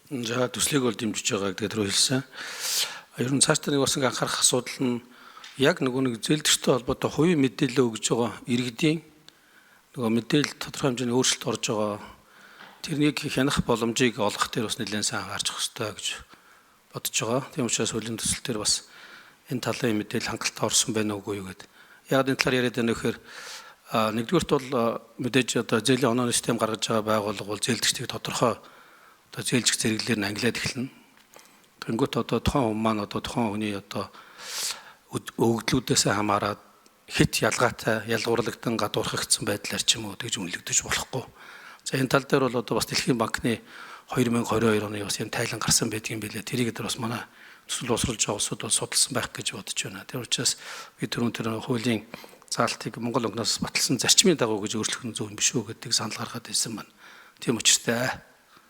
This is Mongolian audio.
За төслийг бол дэмжиж байгааг тэгээд рүү хэлсэн. Ер нь цааш та нэг бас анхаарах асуудал нь яг нэг зээлдэгчтэй холбоотой хувийн мэдээлэл өгж байгаа иргэдийн нөгөө мэдээлэл тодорхой хэмжээний өөрчлөлт орж байгаа тэрнийг хянах боломжийг олгох дээр бас нэлээд сайн анхаарч хэрэгтэй гэж бодож байгаа. Тийм учраас хөлийн төсөл дээр бас энэ талын мэдээлэл хангалттай орсон байна уугүй юу гэдэг. Яг энэ талаар яриад байна вэхээр нэгдүгürt бол мэдээж одоо зээлийн онооны систем гаргаж байгаа байгууллага бол зээлдэгчдийг тодорхой одоо зээлжих зэрэглэлээр нь ангилаад эхэлнэ. Тэнгүүт одоо тухайн хүн маань одоо тухайн хүний одоо өгөгдлүүдээс хамаарат хит ялгаатай ялгуурлагдсан гадуурхагдсан байдлаар ч юм уу тэгж үнэлэгдэж болохгүй. За энэ тал дээр бол одоо бас Дэлхийн банкны 2022 оны бас энэ тайлан гарсан байдгийн билээ. Тэрийг дээр бас манай төсөл боловсруулж байгаа улсууд бол судалсан байх гэж бодож байна. Тэр учраас би түрүүн тэр хуулийн заалтыг Монгол өнгнөөс баталсан зарчмын дагуу гэж өөрчлөх нь зөв юм биш үү гэдгийг санал гаргаад ирсэн байна. Тийм учраас